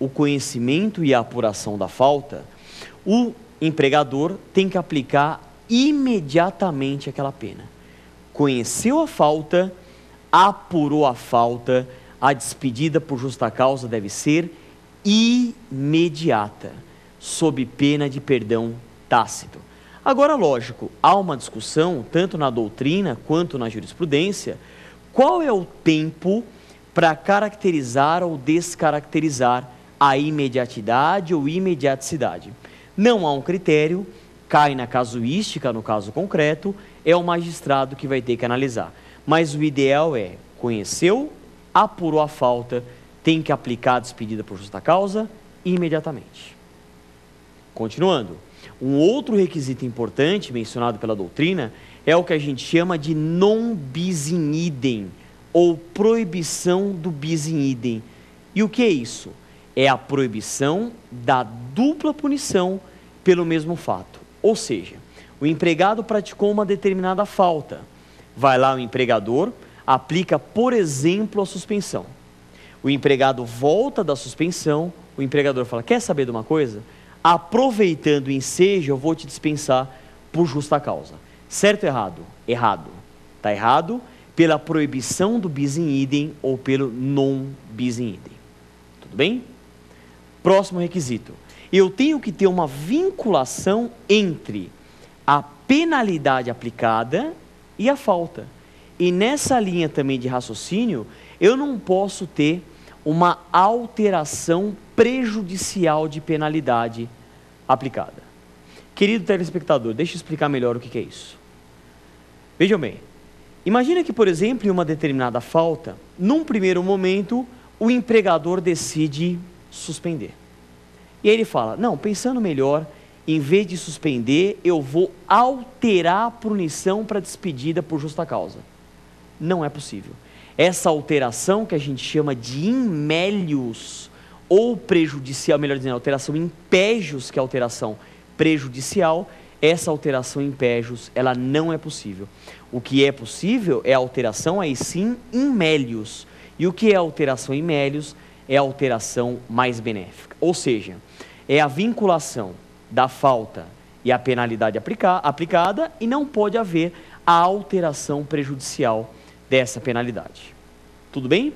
o conhecimento e a apuração da falta, o empregador tem que aplicar imediatamente aquela pena. Conheceu a falta, apurou a falta, a despedida por justa causa deve ser imediata, sob pena de perdão tácito. Agora, lógico, há uma discussão, tanto na doutrina quanto na jurisprudência, qual é o tempo para caracterizar ou descaracterizar a imediatidade ou imediaticidade. Não há um critério, cai na casuística, no caso concreto, é o magistrado que vai ter que analisar. Mas o ideal é, conheceu, apurou a falta, tem que aplicar a despedida por justa causa imediatamente. Continuando, um outro requisito importante mencionado pela doutrina é o que a gente chama de non bis in idem, ou proibição do bis in idem. E o que é isso? É a proibição da dupla punição pelo mesmo fato. Ou seja, o empregado praticou uma determinada falta. Vai lá o empregador, aplica, por exemplo, a suspensão. O empregado volta da suspensão, o empregador fala, quer saber de uma coisa? Aproveitando o ensejo, eu vou te dispensar por justa causa. Certo ou errado? Errado. Está errado pela proibição do bis in idem ou pelo non bis in idem. Tudo bem? Próximo requisito. Eu tenho que ter uma vinculação entre a penalidade aplicada e a falta. E nessa linha também de raciocínio, eu não posso ter uma alteração prejudicial de penalidade aplicada. Querido telespectador, deixa eu explicar melhor o que é isso. Vejam bem, imagina que, por exemplo, em uma determinada falta, num primeiro momento, o empregador decide suspender. E aí ele fala, não, pensando melhor, em vez de suspender, eu vou alterar a punição para despedida por justa causa. Não é possível. Essa alteração que a gente chama de in melius, ou prejudicial, melhor dizendo, alteração in pejus, que é a alteração prejudicial, essa alteração in pejus, ela não é possível. O que é possível é a alteração, aí sim, in melius. E o que é a alteração in melius? É a alteração mais benéfica. Ou seja, é a vinculação da falta e a penalidade aplicada, e não pode haver a alteração prejudicial dessa penalidade. Tudo bem?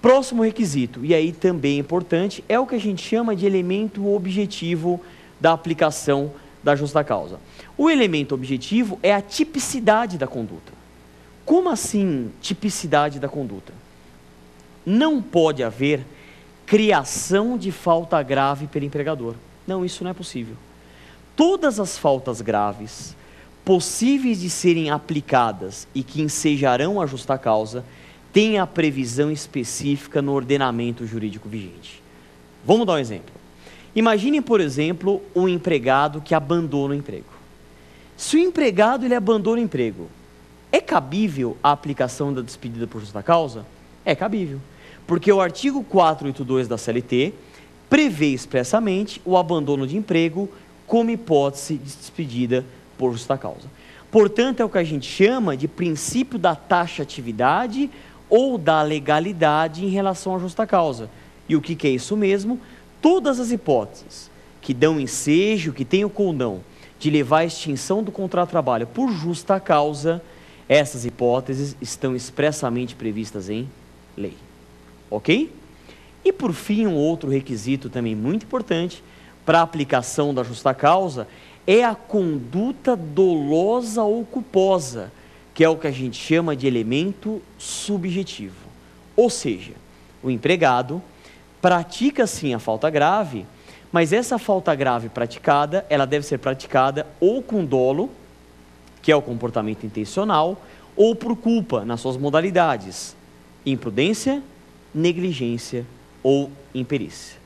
Próximo requisito, e aí também importante, é o que a gente chama de elemento objetivo da aplicação da justa causa. O elemento objetivo é a tipicidade da conduta. Como assim tipicidade da conduta? Não pode haver criação de falta grave pelo empregador. Não, isso não é possível. Todas as faltas graves possíveis de serem aplicadas e que ensejarão a justa causa têm a previsão específica no ordenamento jurídico vigente. Vamos dar um exemplo. Imagine, por exemplo, um empregado que abandona o emprego. Se o empregado ele abandona o emprego, é cabível a aplicação da despedida por justa causa? É cabível, porque o artigo 482 da CLT prevê expressamente o abandono de emprego como hipótese de despedida por justa causa. Portanto, é o que a gente chama de princípio da taxatividade ou da legalidade em relação à justa causa. E o que é isso mesmo? Todas as hipóteses que dão ensejo, que têm o condão de levar à extinção do contrato de trabalho por justa causa, essas hipóteses estão expressamente previstas em lei. Ok? E por fim, um outro requisito também muito importante para a aplicação da justa causa é a conduta dolosa ou culposa, que é o que a gente chama de elemento subjetivo. Ou seja, o empregado pratica sim a falta grave, mas essa falta grave praticada, ela deve ser praticada ou com dolo, que é o comportamento intencional, ou por culpa, nas suas modalidades, imprudência, negligência ou imperícia.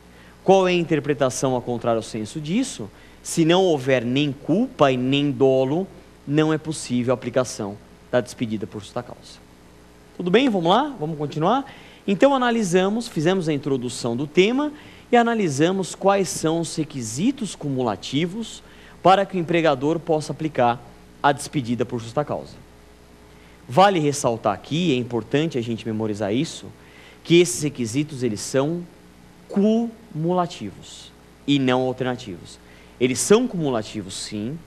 Qual é a interpretação ao contrário ao senso disso? Se não houver nem culpa e nem dolo, não é possível a aplicação da despedida por justa causa. Tudo bem? Vamos lá? Vamos continuar? Então analisamos, fizemos a introdução do tema e analisamos quais são os requisitos cumulativos para que o empregador possa aplicar a despedida por justa causa. Vale ressaltar aqui, é importante a gente memorizar isso, que esses requisitos eles são cumulativos e não alternativos. Eles são cumulativos, sim,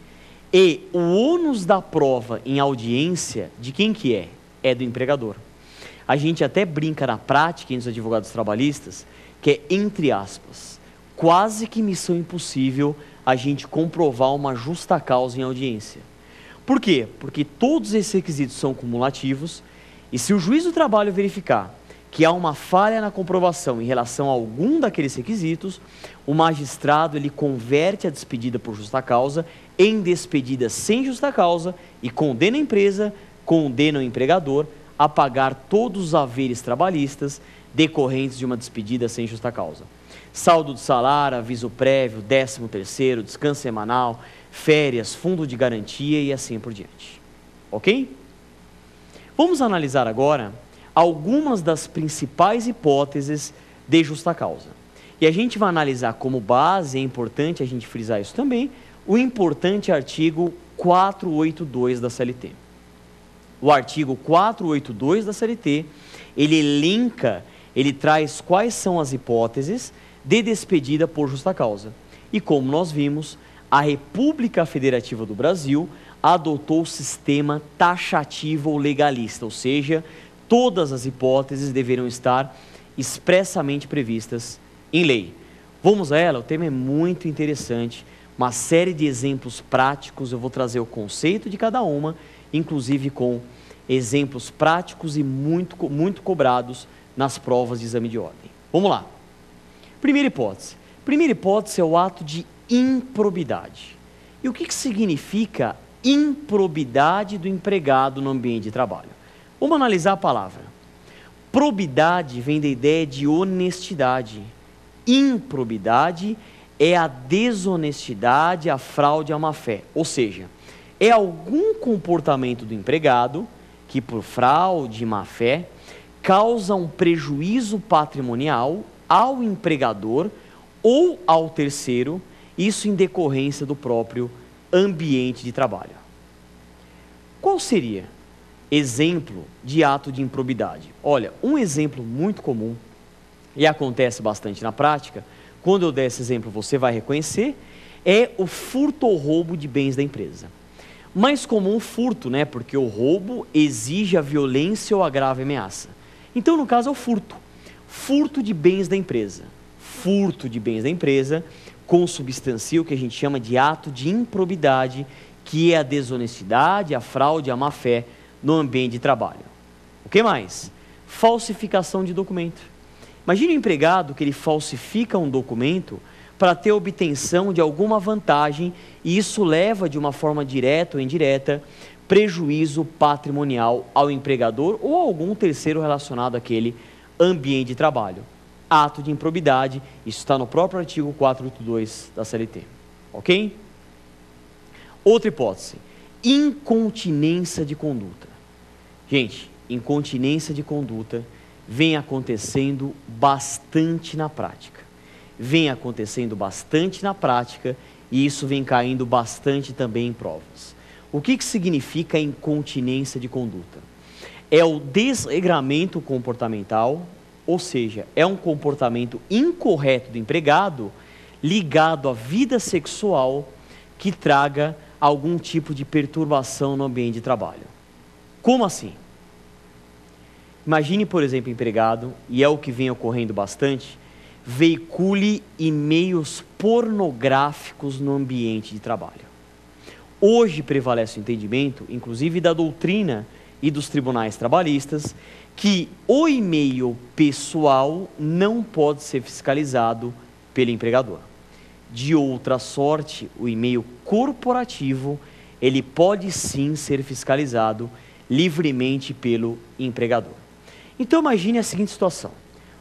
e o ônus da prova em audiência, de quem que é? É do empregador. A gente até brinca na prática, entre os advogados trabalhistas, que é, entre aspas, quase que missão impossível a gente comprovar uma justa causa em audiência. Por quê? Porque todos esses requisitos são cumulativos, e se o juiz do trabalho verificar que há uma falha na comprovação em relação a algum daqueles requisitos, o magistrado ele converte a despedida por justa causa em despedida sem justa causa e condena a empresa, condena o empregador a pagar todos os haveres trabalhistas decorrentes de uma despedida sem justa causa. Saldo do salário, aviso prévio, 13º, descanso semanal, férias, fundo de garantia e assim por diante. Ok? Vamos analisar agora algumas das principais hipóteses de justa causa. E a gente vai analisar como base, é importante a gente frisar isso também, o importante artigo 482 da CLT. O artigo 482 da CLT, ele elenca, ele traz quais são as hipóteses de despedida por justa causa. E como nós vimos, a República Federativa do Brasil adotou o sistema taxativo ou legalista, ou seja, todas as hipóteses deverão estar expressamente previstas em lei. Vamos a ela? O tema é muito interessante, uma série de exemplos práticos, eu vou trazer o conceito de cada uma, inclusive com exemplos práticos e muito cobrados nas provas de exame de ordem. Vamos lá. Primeira hipótese. Primeira hipótese é o ato de improbidade. E o que significa improbidade do empregado no ambiente de trabalho? Vamos analisar a palavra. Probidade vem da ideia de honestidade. Improbidade é a desonestidade, a fraude, a má-fé. Ou seja, é algum comportamento do empregado que, por fraude e má-fé, causa um prejuízo patrimonial ao empregador ou ao terceiro, isso em decorrência do próprio ambiente de trabalho. Qual seria exemplo de ato de improbidade? Olha, um exemplo muito comum, e acontece bastante na prática, quando eu der esse exemplo você vai reconhecer, é o furto ou roubo de bens da empresa. Mais comum o furto, né? Porque o roubo exige a violência ou a grave ameaça. Então, no caso, é o furto. Furto de bens da empresa. Furto de bens da empresa consubstancia o que a gente chama de ato de improbidade, que é a desonestidade, a fraude, a má-fé no ambiente de trabalho. O que mais? Falsificação de documento. Imagine um empregado que ele falsifica um documento para ter obtenção de alguma vantagem e isso leva de uma forma direta ou indireta prejuízo patrimonial ao empregador ou a algum terceiro relacionado àquele ambiente de trabalho. Ato de improbidade, isso está no próprio artigo 482 da CLT. Ok? Outra hipótese, incontinência de conduta. Gente, incontinência de conduta vem acontecendo bastante na prática. Vem acontecendo bastante na prática e isso vem caindo bastante também em provas. O que significa incontinência de conduta? É o desregramento comportamental, ou seja, é um comportamento incorreto do empregado ligado à vida sexual que traga algum tipo de perturbação no ambiente de trabalho. Como assim? Imagine, por exemplo, empregado, e é o que vem ocorrendo bastante, veicule e-mails pornográficos no ambiente de trabalho. Hoje prevalece o entendimento, inclusive da doutrina e dos tribunais trabalhistas, que o e-mail pessoal não pode ser fiscalizado pelo empregador. De outra sorte, o e-mail corporativo, ele pode sim ser fiscalizado livremente pelo empregador. Então imagine a seguinte situação,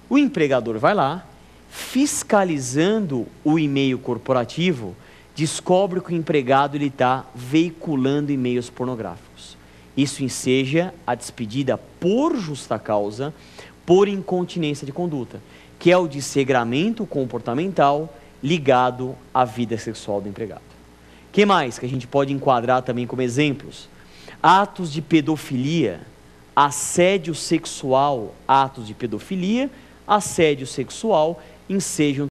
o empregador vai lá, fiscalizando o e-mail corporativo, descobre que o empregado está veiculando e-mails pornográficos. Isso enseja a despedida por justa causa, por incontinência de conduta, que é o desregramento comportamental ligado à vida sexual do empregado. O que mais que a gente pode enquadrar também como exemplos? Atos de pedofilia, assédio sexual, atos de pedofilia, assédio sexual ensejam